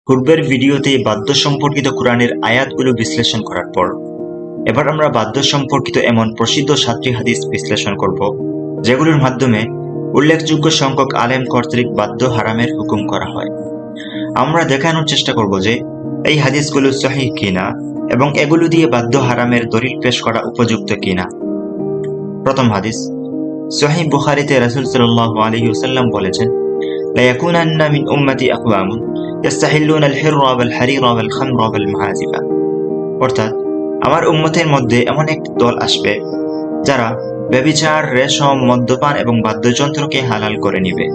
পূর্বের ভিডিওতে বাদ্য সম্পর্কিত কোরআনের আয়াতগুলো বিশ্লেষণ করার পর এবার আমরা বাদ্য সম্পর্কিত এমন প্রসিদ্ধ 7টি হাদিস বিশ্লেষণ করব, যেগুলোর মাধ্যমে উল্লেখযোগ্য সংখ্যক আলেম কর্তৃক বাদ্য হারামের হুকুম করা হয়। আমরা দেখানোর চেষ্টা করব যে এই হাদিসগুলো সহিহ কিনা এবং এগুলো দিয়ে বাদ্য হারামের দলিল পেশ করা উপযুক্ত কিনা। প্রথম হাদিস, সহিহ বুখারীতে রাসূল সাল্লাল্লাহু আলাইহি ওয়াসাল্লাম বলেছেন, লা ইয়াকুনান্না মিন উম্মতি আকওয়ামুন ইয়াস্তাহিল্লুনা আল-হিররা ওয়াল-হারিরা ওয়াল-খামরা ওয়াল-মাআজিফা। অর্থাৎ আমার উম্মতের মধ্যে এমন এক দল আসবে যারা ব্যভিচার, রেশম, মদ্যপান এবং বাদ্যযন্ত্রকে হালাল করে নিবে।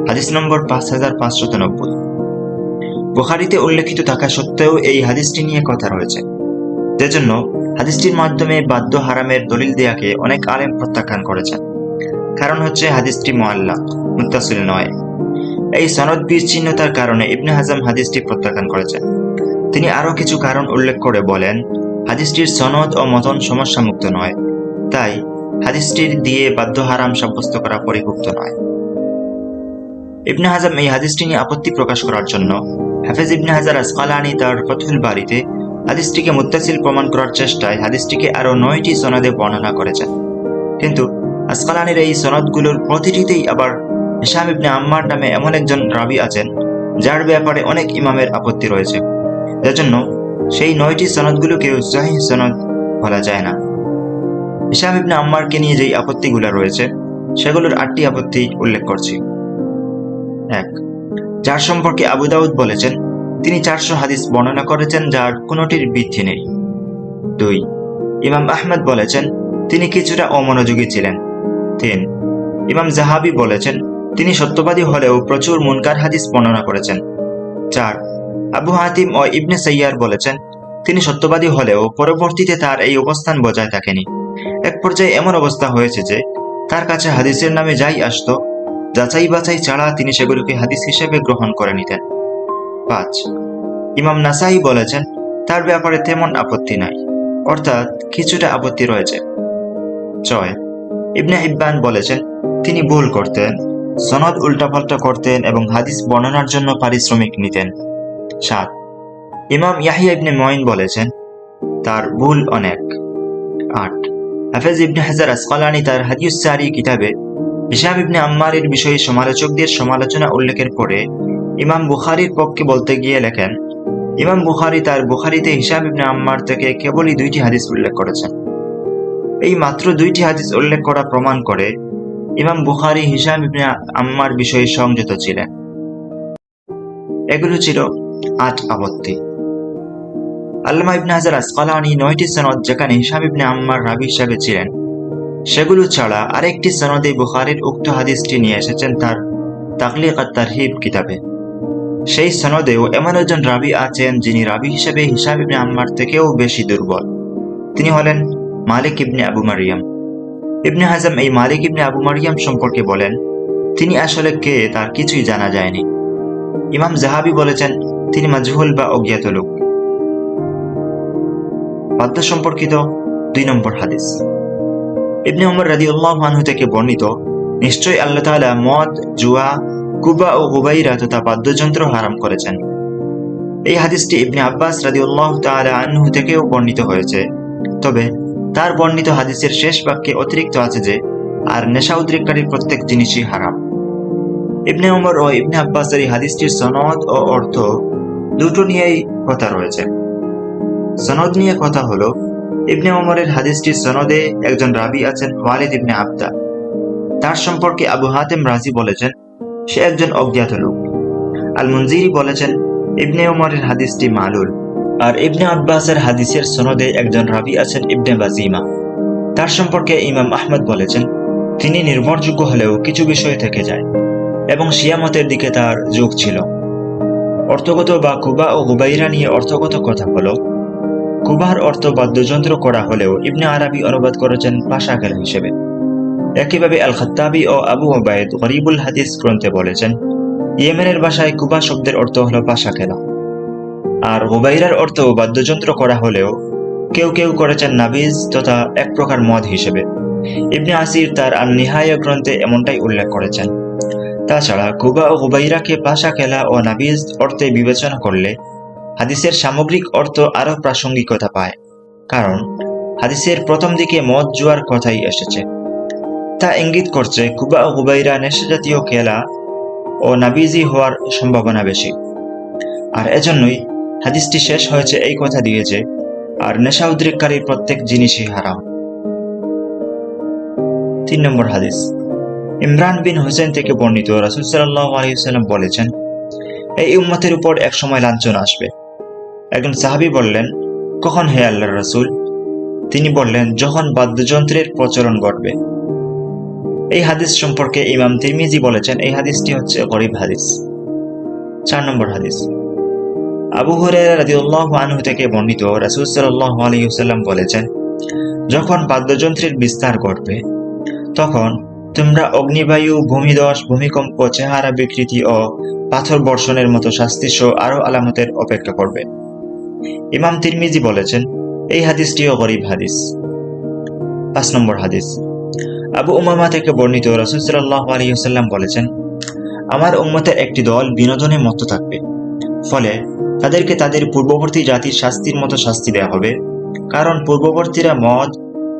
হাদিস নম্বর 5590। বুখারীতে উল্লেখিত থাকা সত্ত্বেও এই হাদিসটি নিয়ে কথা রয়েছে, যেজন্য হাদিসটির মাধ্যমে বাদ্য হারামের দলিল দেয়াকে অনেক আলেম প্রত্যাখ্যান করেছেন। কারণ হচ্ছে হাদিসটি মুআল্লাক, মুত্তাসিল নয়। এই সনদ বিচ্ছিন্নতার কারণে ইবনে হাজম হাদিসটি প্রত্যাখ্যান করেছেন। তিনি আরো কিছু কারণ উল্লেখ করে বলেন, হাদিসটির সনদ ও মতন সমস্যামুক্ত নয়, তাই হাদিসটির দিয়ে বাদ্য হারাম সাব্যস্ত করা পরিভুক্ত নয়। ইবনে হাজম এই হাদিসটি নিয়ে আপত্তি প্রকাশ করার জন্য হাফেজ ইবনে হাজার আসকালানি তার ফাতহুল বারীতে হাদিসটিকে মুত্তাসিল প্রমাণ করার চেষ্টায় হাদিসটিকে আরো 9টি সনদে বর্ণনা করেছেন। কিন্তু আসকালানির এই সনদগুলোর প্রতিটিতেই আবার হিশাম ইবনে আম্মার নামে এমন একজন রাবী আছেন যার ব্যাপারে অনেক ইমামের আপত্তি রয়েছে, যার সেই 9টি সনদগুলোকেও সহিহ সনদ বলা যায় না। হিশাম ইবনে আম্মারকে নিয়ে যেই আপত্তিগুলো রয়েছে সেগুলোর 8টি আপত্তি উল্লেখ করছি। 1. যার সম্পর্কে আবু দাউদ বলেছেন তিনি 400 হাদিস বর্ণনা করেছেন যার কোনোটির ভিত্তি নেই। 2. ইমাম আহমদ বলেছেন তিনি কিছুটা অমনোযোগী ছিলেন। 3. ইমাম জাহাবি বলেছেন তিনি সত্যবাদী হলেও প্রচুর মুনকার হাদিস বর্ণনা করেছেন। 4. আবু হাতিম ও ইবনে সাইয়ার বলেছেন তিনি সত্যবাদী হলেও পরবর্তীতে তার এই অবস্থান বজায় থাকেনি। এক পর্যায়ে এমন অবস্থা হয়েছে যে তার কাছে হাদিসের নামে যাই আসতো, যাচাই বাছাই ছাড়া তিনি সেগুলোকে হাদিস হিসেবে গ্রহণ করে নিতেন। 5. ইমাম নাসাই বলেছেন তার ব্যাপারে তেমন আপত্তি নাই, অর্থাৎ কিছুটা আপত্তি রয়েছে। 6. ইবনে হিব্বান বলেছেন তিনি ভুল করতেন, সনদ উল্টাপাল্টা করতেন এবং হাদিস বর্ণনার জন্য পারিশ্রমিক নিতেন। 7. ইমাম ইয়াহিয়া ইবনে মুঈন বলেছেন তার ভুল অনেক। 8. হাফেজ ইবনে হাজার আসকালানি তার হাদিস সারি কিতাবে হিশাম ইবনে আম্মারের বিষয়ে সমালোচকদের সমালোচনা উল্লেখের পরে ইমাম বুখারীর পক্ষে বলতে গিয়ে লেখেন, ইমাম বুখারী তার বুখারীতে হিশাম ইবনে আম্মার থেকে কেবলই 2টি হাদিস উল্লেখ করেছেন। এই মাত্র 2টি হাদিস উল্লেখ করা প্রমাণ করে ইমাম বুখারী হিশাম ইবনে আম্মার বিষয়ে সংযত ছিলেন। এগুলো ছিল 8 আপত্তি। আল্লামা ইবনে হাজার আসকালানি 9টি সনদ যেখানে হিশাম ইবনে আম্মার রাবী হিসেবে ছিলেন সেগুলো ছাড়া আরেকটি সনদে বুখারীর উক্ত হাদিসটি নিয়ে এসেছেন তার তাকলিক আত-তারহিব কিতাবে। সেই সনদেও এমন একজন রাবী আছেন যিনি রাবী হিসেবে হিশাম ইবনে আম্মার থেকেও বেশি দুর্বল। তিনি হলেন মালিক ইবনে আবু মারিয়াম। ইবনে হাজম এই মালিক ইবনে আবু মারিয়াম সম্পর্কে বলেন তিনি আসলে কে তার কিছুই জানা যায়নি। ইমাম জাহাবি বলেছেন তিনি মাজহুল বা অজ্ঞাত লোক। বাদ্য সম্পর্কিত 2 নম্বর হাদিস, ইবনে উমর রাদিয়াল্লাহু আনহু থেকে বর্ণিত, নিশ্চয়ই আল্লাহ তাআলা মদ, জুয়া, কুবা ও গুবাইরা তথা বাদ্যযন্ত্র হারাম করেছেন। এই হাদিসটি ইবনে আব্বাস রাদিয়াল্লাহু তাআলা আনহু থেকেও বর্ণিত হয়েছে, তবে তার বর্ণিত হাদিসের শেষ বাক্যে অতিরিক্ত আছে যে আর নেশা উদ্রেককারী প্রত্যেক জিনিসই হারাম। ইবনে উমর ও ইবনে আব্বাসের এই হাদিসটির সনদ ও অর্থ দুটো নিয়েই কথা রয়েছে। সনদ নিয়ে কথা হলো, ইবনে উমরের হাদিসটির সনদে একজন রাবী আছেন ওয়ালিদ ইবনে আবদা। তার সম্পর্কে আবু হাতেম রাজি বলেছেন সে একজন অজ্ঞাত লোক। আল মুনজিরি বলেছেন ইবনে উমরের হাদিসটি মালুল। আর ইবনে আব্বাসের হাদিসের সনদে একজন রাবী আছেন ইবনে বাজিমা। তার সম্পর্কে ইমাম আহমদ বলেছেন তিনি নির্ভরযোগ্য হলেও কিছু বিষয় থেকে যায় এবং শিয়া মতের দিকে তার ঝোঁক ছিল। অর্থগত বা কুবা ও গুবাইরা নিয়ে অর্থগত কথা হলো, কুবার অর্থ বাদ্যযন্ত্র করা হলেও ইবনে আরবি অনুবাদ করেছেন পাশা খেলা হিসেবে। একইভাবে আল খাত্তাবি ও আবু ওবায়দ গরিবুল হাদিস গ্রন্থে বলেছেন ইয়েমেনের ভাষায় কুবা শব্দের অর্থ হলো পাশা খেলা। আর গুবাইরার অর্থ বাদ্যযন্ত্র করা হলেও কেউ কেউ করেছেন নাবিজ তথা এক প্রকার মদ হিসেবে। ইবনে আসির তার আন নিহায়া গ্রন্থে এমনটাই উল্লেখ করেছেন। তাছাড়া কুবা ও হুবাইরাকে পাশা খেলা ও নাবিজ অর্থে বিবেচনা করলে হাদিসের সামগ্রিক অর্থ আরো প্রাসঙ্গিকতা পায়, কারণ হাদিসের প্রথম দিকে মদ জুয়ার কথাই এসেছে। তা ইঙ্গিত করছে কুবা ও হুবাইরা নেশাজাতীয় খেলা ও নাবিজি হওয়ার সম্ভাবনা বেশি। আর এজন্যই হাদিসটি শেষ হয়েছে এই কথা দিয়ে যে, আর নেশা উদ্রেককারী প্রত্যেক জিনিসই হারাম। 3 নম্বর হাদিস। ইমরান বিন হুসেন থেকে বর্ণিত, রাসূল সাল্লাল্লাহু আলাইহি ওয়াসাল্লাম বলেছেন, এই উম্মতের উপর এক সময় লাঞ্ছনা আসবে। একজন সাহাবী বললেন, কখন হে আল্লাহর রাসূল? তিনি বললেন, যখন বাদ্যযন্ত্রের প্রচলন ঘটবে। এই হাদিস সম্পর্কে ইমাম তিরমিজি বলেছেন, এই হাদিসটি হচ্ছে গরীব হাদিস। 4 নম্বর হাদিস। আবু হুরায়রা রাদিয়াল্লাহু আনহু থেকে বর্ণিত, রাসূল সাল্লাল্লাহু আলাইহি ওয়াসাল্লাম বলেছেন, যখন বাদ্যযন্ত্রের বিস্তার ঘটবে তখন তোমরা অগ্নিবায়ু, ভূমিধস, ভূমিকম্প, চেহারা বিকৃতি ও পাথর বর্ষণের মতো শাস্তিসহ আরো আলামতের অপেক্ষা করবে। ইমাম তিরমিজি বলেছেন, এই হাদিসটিও গরীব হাদিস। 5 নম্বর হাদিস। আবু উমামা থেকে বর্ণিত, রাসূল সাল্লাল্লাহু আলাইহি ওয়াসাল্লাম বলেছেন, আমার উম্মতের একটি দল বিনোদনে মত্ত থাকবে, ফলে তাদেরকে তাদের পূর্ববর্তী জাতির শাস্তির মতো শাস্তি দেওয়া হবে, কারণ পূর্ববর্তীরা মদ,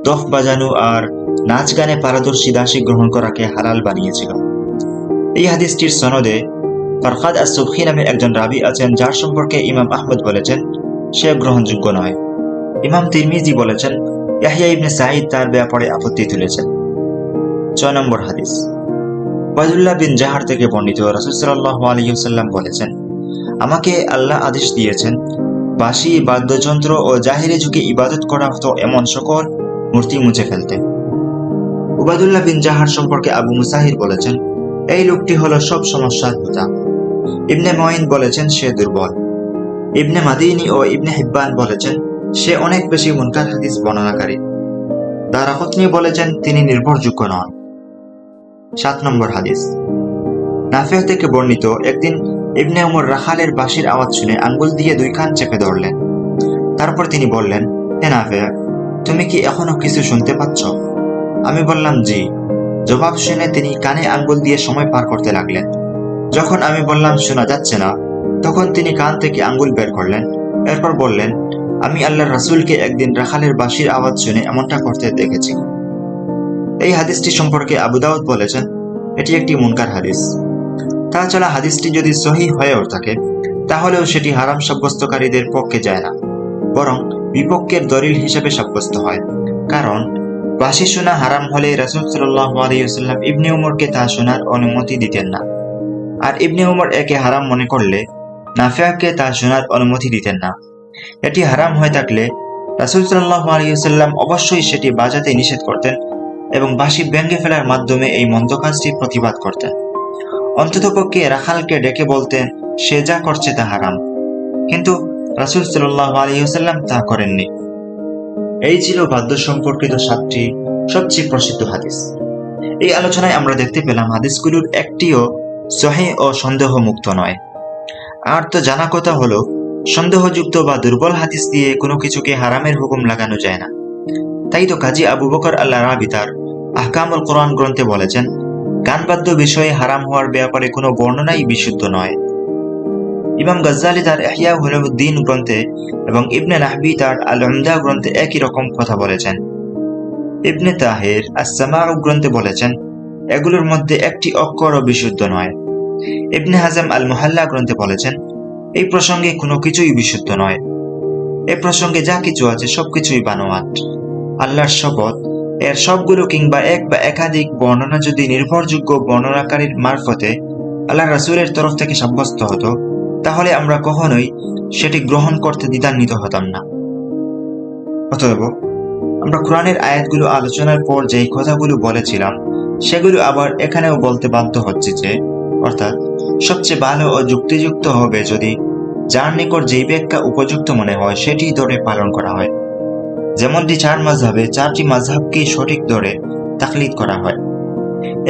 দফ বাজানো আর নাচ গানে পারদর্শী দাসী গ্রহণ করাকে হালাল বানিয়েছিল। এই হাদিসটির সনদে ফারখাদ আস-সুবখী নামে একজন রাবী আছেন, যার সম্পর্কে ইমাম আহমদ বলেছেন সে গ্রহণযোগ্য নয়। ইমাম তিরমিজি বলেছেন, ইয়াহইয়া ইবনে সাঈদ তার ব্যাপারে আপত্তি তুলেছেন। 6 নম্বর হাদিস। উবাইদুল্লাহ বিন জাহার থেকে বর্ণিত, রাসূল সাল্লাল্লাহু আলাইহি ওয়াসাল্লাম বলেছেন, আমাকে আল্লাহ আদেশ দিয়েছেন বাঁশি, বাদ্যযন্ত্র ও জাহিরি যুগে ইবাদত করা হতো এমন সকল মূর্তি মুছে ফেলতে। উবাইদুল্লাহ বিন জাহার সম্পর্কে আবু মুসাহির বলেছেন, এই লোকটি হলো সব সমস্যার হোতা। ইবনে মঈন বলেছেন সে দুর্বল। ইবনে মাদিনী ও ইবনে হিব্বান বলেছেন সে অনেক বেশি মুনকার হাদিস বর্ণনাকারী। দারাকুতনি বলেছেন তিনি নির্ভরযোগ্য নন। 7 নম্বর হাদিস। নাফিয়া থেকে বর্ণিত, একদিন ইবনে উমর রাখালের বাঁশির আওয়াজ শুনে আঙ্গুল দিয়ে 2 কান চেপে ধরলেন। তারপর তিনি বললেন, হে নাফিয়া, তুমি কি এখনো কিছু শুনতে পাচ্ছ? আমি বললাম, জি। জবাব শুনে তিনি কানে আঙ্গুল দিয়ে সময় পার করতে লাগলেন। যখন আমি বললাম শোনা যাচ্ছে না, তখন তিনি কান থেকে আঙ্গুল বের করলেন। এরপর বললেন, আমি আল্লাহর রাসূলকে একদিন রাখালের বাঁশির আওয়াজ শুনে এমনটা করতে দেখেছি। এই হাদিসটি সম্পর্কে আবু দাউদ বলেছেন, এটি একটি মুনকার হাদিস। তাছাড়া হাদিসটি যদি সহিহ হয়েও থাকে, তাহলেও সেটি হারাম সাব্যস্তকারীদের পক্ষে যায় না, বরং বিপক্ষের দলিল হিসেবে সাব্যস্ত হয়। কারণ বাঁশি শোনা হারাম হলে রাসূল সাল্লাল্লাহু আলাইহি ওয়াসাল্লাম ইবনে উমরকে তা শোনার অনুমতি দিতেন না, আর ইবনে উমর একে হারাম মনে করলে নাফিয়াকে তা শোনার অনুমতি দিতেন না। এটি হারাম হয়ে থাকলে রাসূল সাল্লাল্লাহু আলাইহি ওয়াসাল্লাম অবশ্যই সেটি বাজাতে নিষেধ করতেন এবং বাঁশি ভেঙে ফেলার মাধ্যমে এই মন্দ কাজটি প্রতিবাদ করতেন। অন্ততপক্ষে রাখালকে ডেকে বলতেন সে যা করছে তা হারাম, কিন্তু রাসূল সাল্লাল্লাহু আলাইহি ওয়াসাল্লাম তা করেননি। এই ছিল বাদ্য সম্পর্কিত 7টি সবচেয়ে প্রসিদ্ধ হাদিস। এই আলোচনায় আমরা দেখতে পেলাম হাদিসগুলোর একটিও সহিহ ও সন্দেহ মুক্ত নয়। আর তো জানা কথা হলো, সন্দেহযুক্ত বা দুর্বল হাদিস দিয়ে কোনো কিছুকে হারামের হুকুম লাগানো যায় না। তাই তো কাজী আবু বকর আল-আরাবী তার আহকামুল কোরআন গ্রন্থে বলেছেন, গানবাদ্য বিষয়ে হারাম হওয়ার ব্যাপারে কোনো বর্ণনাই বিশুদ্ধ নয়। ইমাম গাজ্জালি তার ইহয়া উলুমুদ্দিন গ্রন্থে এবং ইবনে নাহবি তার আল-উমদা গ্রন্থে একই রকম কথা বলেছেন। ইবনে তাহির আস-সামাউ গ্রন্থে বলেছেন, এগুলোর মধ্যে একটি অক্ষরও বিশুদ্ধ নয়। ইবনে হাজম আল-মুহাল্লা গ্রন্থে বলেছেন, এই প্রসঙ্গে কোনো কিছুই বিশুদ্ধ নয়। এ প্রসঙ্গে যা কিছু আছে সবকিছুই বানোয়াট। আল্লাহর শপথ, এর সবগুলো কিংবা এক বা একাধিক বর্ণনা যদি নির্ভরযোগ্য বর্ণনাকারীর মারফতে আল্লাহ রাসূলের তরফ থেকে সাব্যস্ত হতো, তাহলে আমরা কখনোই সেটি গ্রহণ করতে দ্বিধান্বিত হতাম না। অতএব আমরা কোরআনের আয়াতগুলো আলোচনার পর যেই কথাগুলো বলেছিলাম সেগুলো আবার এখানেও বলতে বাধ্য হচ্ছে যে, অর্থাৎ সবচেয়ে ভালো ও যুক্তিযুক্ত হবে যদি যার নিকট যেই ব্যাখ্যা উপযুক্ত মনে হয় সেটি ধরে পালন করা হয়। যেমনটি 4 মাযহাবে 4টি মাযহাবকেই সঠিক ধরে তাকলিদ করা হয়।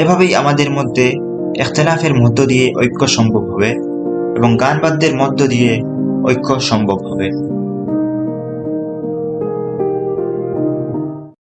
এভাবেই আমাদের মধ্যে ইখতিলাফের মধ্য দিয়ে ঐক্য সম্ভব হবে এবং গান বাদ্যের মধ্য দিয়ে ঐক্য সম্ভব হবে।